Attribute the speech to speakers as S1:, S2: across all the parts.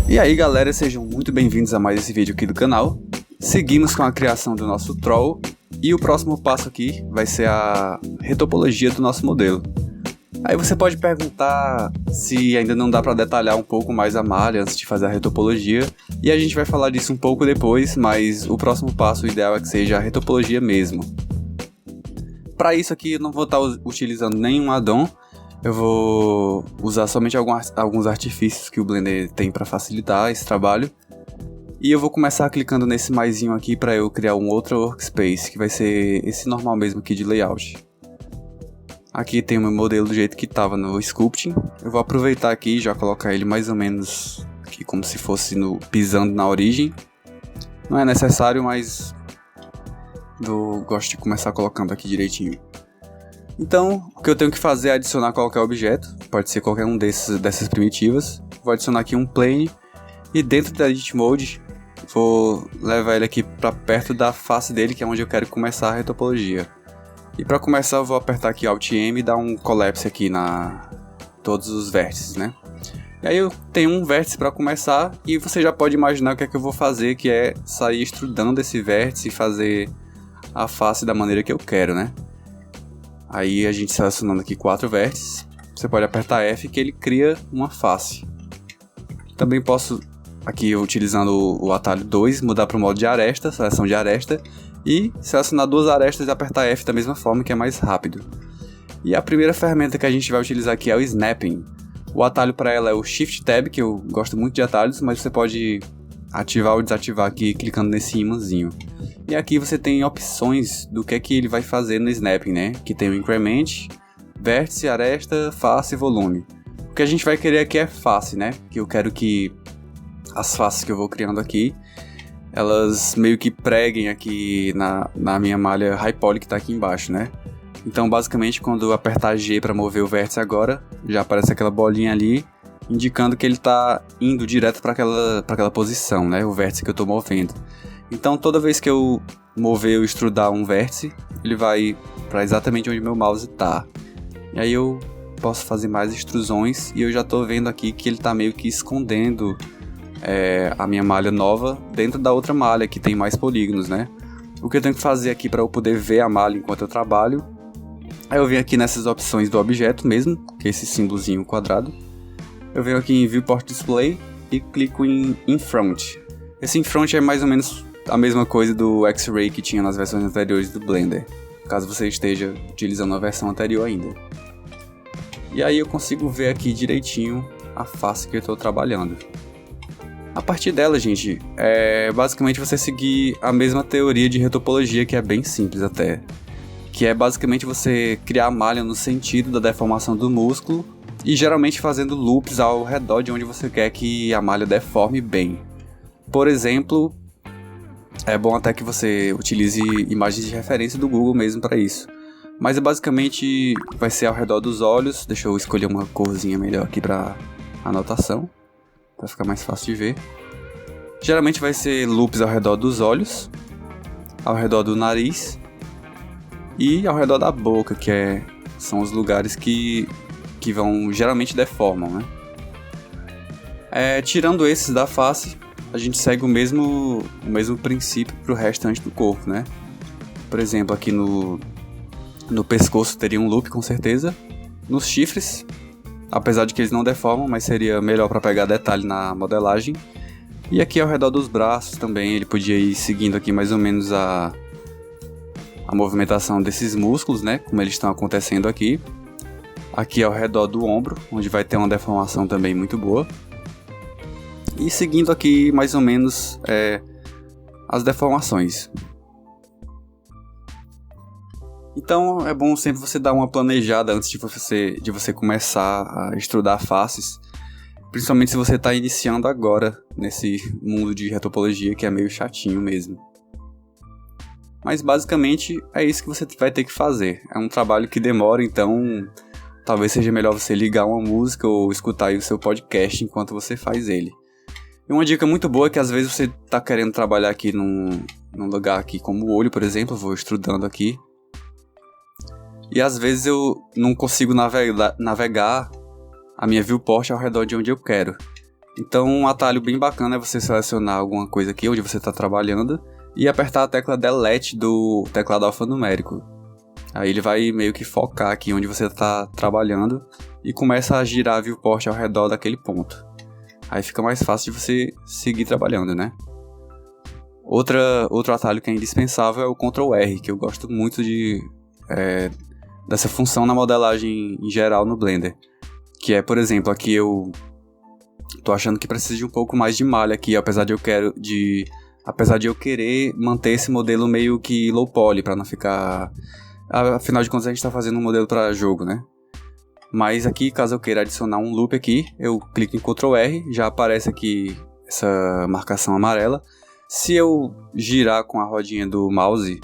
S1: E aí galera, sejam muito bem-vindos a mais esse vídeo aqui do canal. Seguimos com a criação do nosso troll e o próximo passo aqui vai ser a retopologia do nosso modelo. Aí você pode perguntar se ainda não dá para detalhar um pouco mais a malha antes de fazer a retopologia, e a gente vai falar disso um pouco depois, mas o próximo passo o ideal é que seja a retopologia mesmo. Para isso aqui eu não vou estar utilizando nenhum addon. Eu vou usar somente alguns artifícios que o Blender tem para facilitar esse trabalho. E eu vou começar clicando nesse maisinho aqui para eu criar um outro workspace, que vai ser esse normal mesmo aqui de layout. Aqui tem o meu modelo do jeito que estava no Sculpting. Eu vou aproveitar aqui e já colocar ele mais ou menos aqui como se fosse pisando na origem. Não é necessário, mas eu gosto de começar colocando aqui direitinho. Então, o que eu tenho que fazer é adicionar qualquer objeto, pode ser qualquer um dessas primitivas. Vou adicionar aqui um plane e dentro da Edit Mode vou levar ele aqui para perto da face dele, que é onde eu quero começar a retopologia. E para começar eu vou apertar aqui Alt M e dar um collapse aqui na todos os vértices, né? E aí eu tenho um vértice para começar e você já pode imaginar o que é que eu vou fazer, que é sair extrudando esse vértice e fazer a face da maneira que eu quero, né? Aí a gente selecionando aqui 4 vértices, você pode apertar F que ele cria uma face. Também posso, aqui utilizando o atalho 2, mudar para o modo de aresta, seleção de aresta, e selecionar 2 arestas e apertar F da mesma forma, que é mais rápido. E a primeira ferramenta que a gente vai utilizar aqui é o Snapping. O atalho para ela é o Shift Tab, que eu gosto muito de atalhos, mas você pode ativar ou desativar aqui clicando nesse imãzinho. E aqui você tem opções do que é que ele vai fazer no Snapping, né? Que tem o Increment, Vértice, Aresta, Face e Volume. O que a gente vai querer aqui é face, né? Que eu quero que as faces que eu vou criando aqui, elas meio que preguem aqui na minha malha High Poly que está aqui embaixo, né? Então basicamente quando eu apertar G para mover o vértice agora, já aparece aquela bolinha ali, indicando que ele está indo direto para aquela posição, né? O vértice que eu estou movendo. Então toda vez que eu mover ou extrudar um vértice, ele vai para exatamente onde meu mouse está. E aí eu posso fazer mais extrusões e eu já estou vendo aqui que ele está meio que escondendo a minha malha nova dentro da outra malha que tem mais polígonos, né? O que eu tenho que fazer aqui para eu poder ver a malha enquanto eu trabalho, aí eu venho aqui nessas opções do objeto mesmo, que é esse símbolozinho quadrado. Eu venho aqui em Viewport Display e clico em Front. Esse In Front é mais ou menos a mesma coisa do X-Ray que tinha nas versões anteriores do Blender, caso você esteja utilizando a versão anterior ainda. E aí eu consigo ver aqui direitinho a face que eu estou trabalhando. A partir dela, gente, é basicamente você seguir a mesma teoria de retopologia, que é bem simples até. Que é basicamente você criar a malha no sentido da deformação do músculo e geralmente fazendo loops ao redor de onde você quer que a malha deforme bem. Por exemplo, é bom até que você utilize imagens de referência do Google mesmo para isso. Mas basicamente vai ser ao redor dos olhos. Deixa eu escolher uma corzinha melhor aqui para anotação, para ficar mais fácil de ver. Geralmente vai ser loops ao redor dos olhos, ao redor do nariz e ao redor da boca, que são os lugares que vão geralmente deformam, né? Tirando esses da face, a gente segue o mesmo princípio para o restante do corpo, né? Por exemplo, aqui no pescoço teria um loop com certeza. Nos chifres, apesar de que eles não deformam, mas seria melhor para pegar detalhe na modelagem. E aqui ao redor dos braços também, ele podia ir seguindo aqui mais ou menos a movimentação desses músculos, né? Como eles estão acontecendo aqui. Aqui ao redor do ombro, onde vai ter uma deformação também muito boa. E seguindo aqui mais ou menos as deformações. Então é bom sempre você dar uma planejada antes de você começar a extrudar faces. Principalmente se você está iniciando agora nesse mundo de retopologia que é meio chatinho mesmo. Mas basicamente é isso que você vai ter que fazer. É um trabalho que demora, então talvez seja melhor você ligar uma música ou escutar aí o seu podcast enquanto você faz ele. E uma dica muito boa é que às vezes você está querendo trabalhar aqui num lugar aqui como o olho, por exemplo. Eu vou extrudando aqui. E às vezes eu não consigo navegar a minha viewport ao redor de onde eu quero. Então um atalho bem bacana é você selecionar alguma coisa aqui onde você está trabalhando e apertar a tecla Delete do teclado alfanumérico. Aí ele vai meio que focar aqui onde você está trabalhando e começa a girar a viewport ao redor daquele ponto. Aí fica mais fácil de você seguir trabalhando, né? Outro atalho que é indispensável é o Ctrl R, que eu gosto muito dessa função na modelagem em geral no Blender. Que é, por exemplo, aqui eu tô achando que precisa de um pouco mais de malha aqui, apesar de eu querer manter esse modelo meio que low poly, para não ficar... Afinal de contas a gente está fazendo um modelo para jogo, né? Mas aqui, caso eu queira adicionar um loop aqui, eu clico em Ctrl R, já aparece aqui essa marcação amarela. Se eu girar com a rodinha do mouse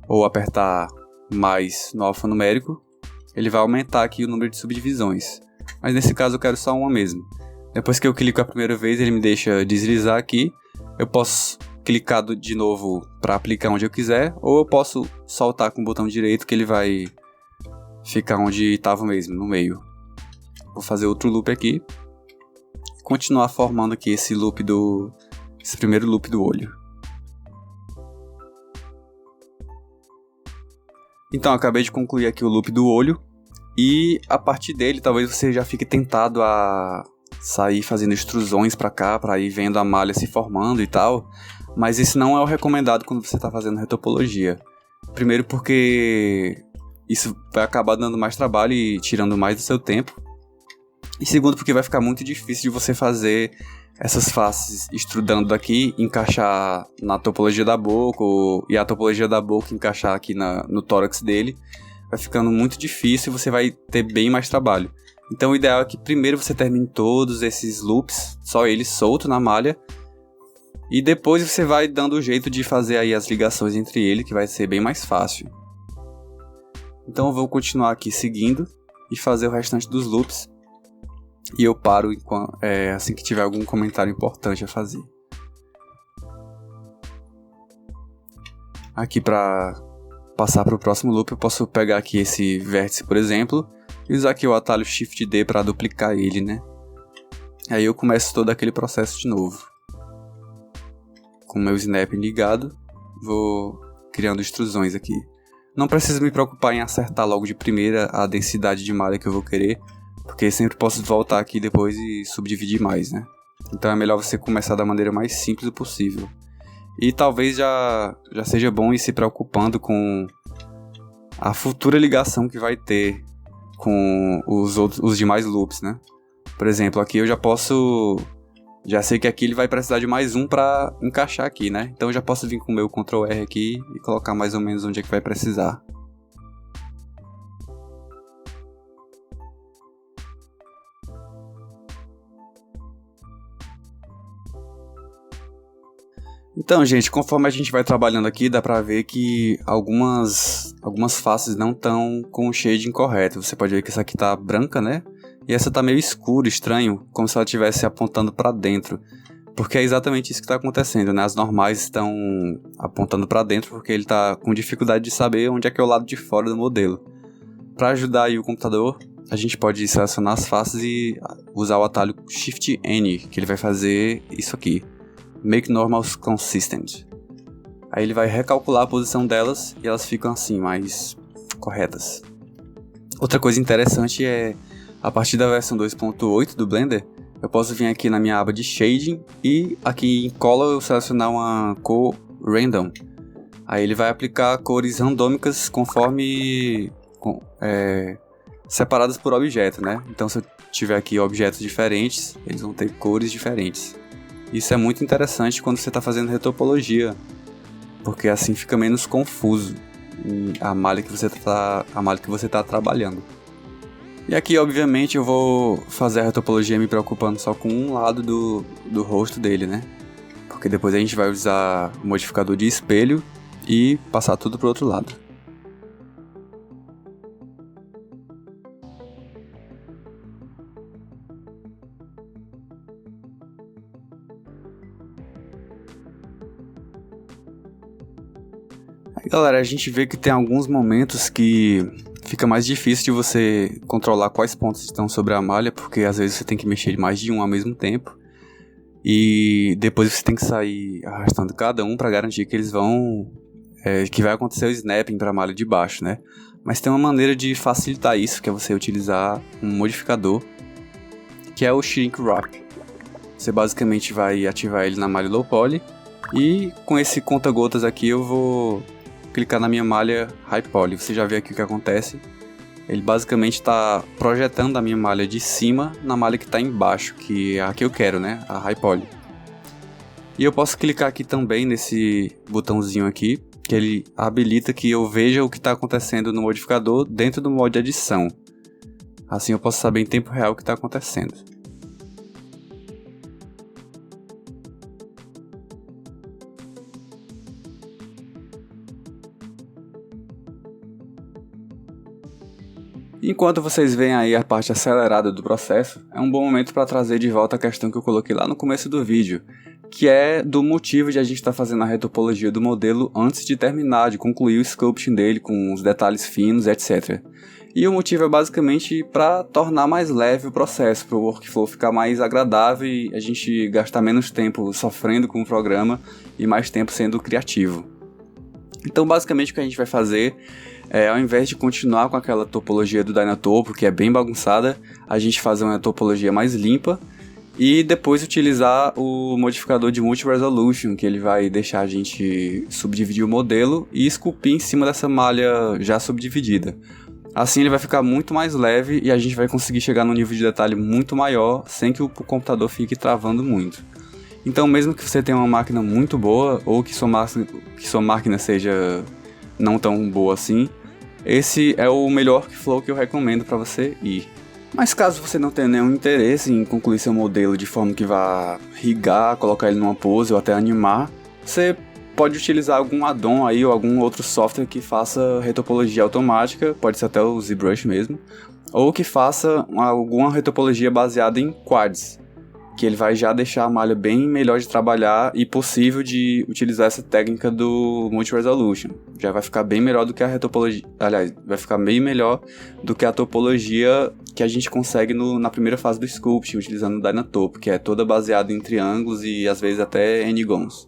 S1: ou apertar mais no alfanumérico, ele vai aumentar aqui o número de subdivisões. Mas nesse caso eu quero só uma mesmo. Depois que eu clico a primeira vez, ele me deixa deslizar aqui. Eu posso clicar de novo para aplicar onde eu quiser, ou eu posso soltar com o botão direito que ele vai ficar onde estava mesmo, no meio. Vou fazer outro loop aqui. Continuar formando aqui esse primeiro loop do olho. Então, acabei de concluir aqui o loop do olho. E a partir dele, talvez você já fique tentado a sair fazendo extrusões para cá, para ir vendo a malha se formando e tal. Mas esse não é o recomendado quando você está fazendo retopologia. Primeiro porque isso vai acabar dando mais trabalho e tirando mais do seu tempo. E segundo porque vai ficar muito difícil de você fazer essas faces extrudando daqui, encaixar na topologia da boca, e a topologia da boca encaixar aqui no tórax dele. Vai ficando muito difícil e você vai ter bem mais trabalho. Então o ideal é que primeiro você termine todos esses loops, só eles solto na malha. E depois você vai dando o jeito de fazer aí as ligações entre eles, que vai ser bem mais fácil. Então eu vou continuar aqui seguindo e fazer o restante dos loops. E eu paro assim que tiver algum comentário importante a fazer. Aqui para passar para o próximo loop, eu posso pegar aqui esse vértice, por exemplo, e usar aqui o atalho Shift D para duplicar ele, né? Aí eu começo todo aquele processo de novo. Com o meu snapping ligado, vou criando extrusões aqui. Não preciso me preocupar em acertar logo de primeira a densidade de malha que eu vou querer, porque sempre posso voltar aqui depois e subdividir mais, né? Então é melhor você começar da maneira mais simples possível. E talvez já seja bom ir se preocupando com a futura ligação que vai ter com os demais loops, né? Por exemplo, aqui eu já sei que aqui ele vai precisar de mais um para encaixar aqui, né? Então eu já posso vir com o meu Ctrl R aqui e colocar mais ou menos onde é que vai precisar. Então, gente, conforme a gente vai trabalhando aqui, dá pra ver que algumas faces não estão com o shade incorreto. Você pode ver que essa aqui tá branca, né? E essa tá meio escura, estranho, como se ela estivesse apontando pra dentro. Porque é exatamente isso que tá acontecendo, né? As normais estão apontando pra dentro porque ele tá com dificuldade de saber onde é que é o lado de fora do modelo. Para ajudar aí o computador, a gente pode selecionar as faces e usar o atalho Shift N, que ele vai fazer isso aqui. Make Normals Consistent. Aí ele vai recalcular a posição delas e elas ficam assim, mais corretas. Outra coisa interessante é, a partir da versão 2.8 do Blender, eu posso vir aqui na minha aba de Shading e aqui em Color eu selecionar uma cor Random. Aí ele vai aplicar cores randômicas conforme separadas por objeto, né? Então se eu tiver aqui objetos diferentes, eles vão ter cores diferentes. Isso é muito interessante quando você está fazendo retopologia, porque assim fica menos confuso a malha que você está trabalhando. E aqui, obviamente, eu vou fazer a retopologia me preocupando só com um lado do rosto dele, né? Porque depois a gente vai usar o modificador de espelho e passar tudo para o outro lado. Aí, galera, a gente vê que tem alguns momentos que fica mais difícil de você controlar quais pontos estão sobre a malha, porque às vezes você tem que mexer mais de um ao mesmo tempo. e depois você tem que sair arrastando cada um para garantir que eles vão... que vai acontecer o snapping para a malha de baixo, né? Mas tem uma maneira de facilitar isso, que é você utilizar um modificador, que é o Shrink Wrap. Você basicamente vai ativar ele na malha low poly, e com esse conta-gotas aqui eu vou clicar na minha malha high poly. Você já vê aqui o que acontece. Ele basicamente está projetando a minha malha de cima na malha que está embaixo, que é a que eu quero, né? A high poly. E eu posso clicar aqui também nesse botãozinho aqui, que ele habilita que eu veja o que está acontecendo no modificador dentro do modo de edição. Assim eu posso saber em tempo real o que está acontecendo. Enquanto vocês veem aí a parte acelerada do processo, é um bom momento para trazer de volta a questão que eu coloquei lá no começo do vídeo, que é do motivo de a gente estar fazendo a retopologia do modelo antes de terminar, de concluir o sculpting dele com os detalhes finos, etc. E o motivo é basicamente para tornar mais leve o processo, para o workflow ficar mais agradável e a gente gastar menos tempo sofrendo com o programa e mais tempo sendo criativo. Então basicamente o que a gente vai fazer ao invés de continuar com aquela topologia do Dynatopo, que é bem bagunçada, a gente fazer uma topologia mais limpa e depois utilizar o modificador de Multi-Resolution, que ele vai deixar a gente subdividir o modelo e esculpir em cima dessa malha já subdividida. Assim ele vai ficar muito mais leve e a gente vai conseguir chegar num nível de detalhe muito maior sem que o computador fique travando muito. Então mesmo que você tenha uma máquina muito boa ou que sua máquina seja não tão boa assim, esse é o melhor workflow que eu recomendo para você ir. Mas caso você não tenha nenhum interesse em concluir seu modelo de forma que vá rigar, colocar ele numa pose ou até animar, você pode utilizar algum add-on aí ou algum outro software que faça retopologia automática, pode ser até o ZBrush mesmo, ou que faça alguma retopologia baseada em quads, que ele vai já deixar a malha bem melhor de trabalhar e possível de utilizar essa técnica do Multi-Resolution. Já vai ficar bem melhor do que a retopologia... Aliás, vai ficar bem melhor do que a topologia que a gente consegue na primeira fase do sculpting, utilizando o Dynatopo, que é toda baseada em triângulos e às vezes até n-gons.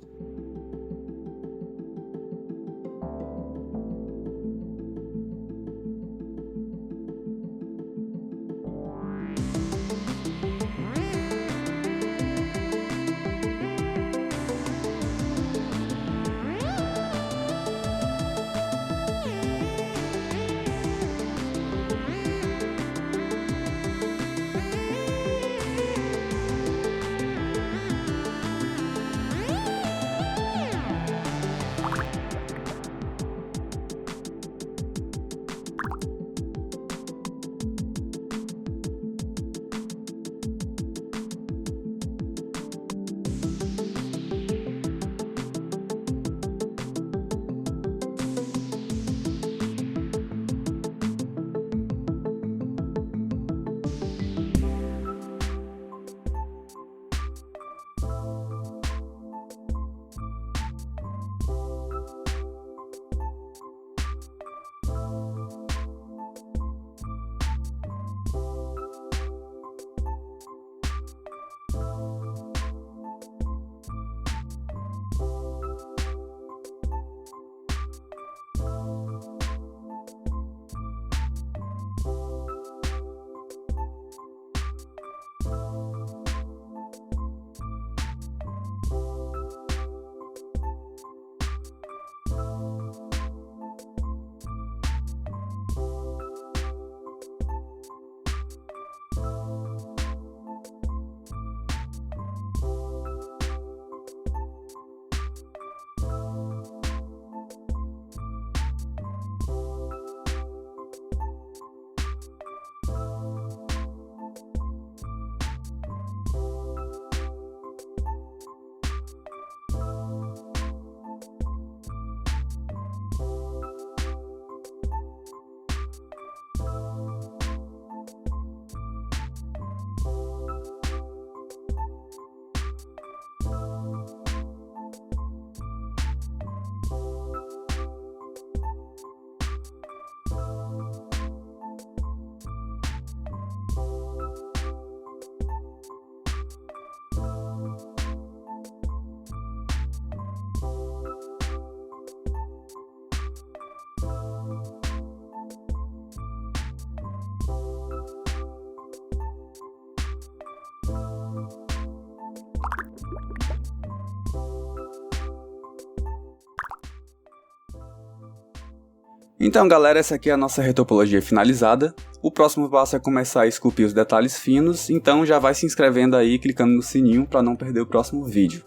S1: Então galera, essa aqui é a nossa retopologia finalizada. O próximo passo é começar a esculpir os detalhes finos, então já vai se inscrevendo aí e clicando no sininho para não perder o próximo vídeo.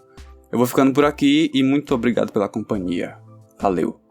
S1: Eu vou ficando por aqui e muito obrigado pela companhia. Valeu!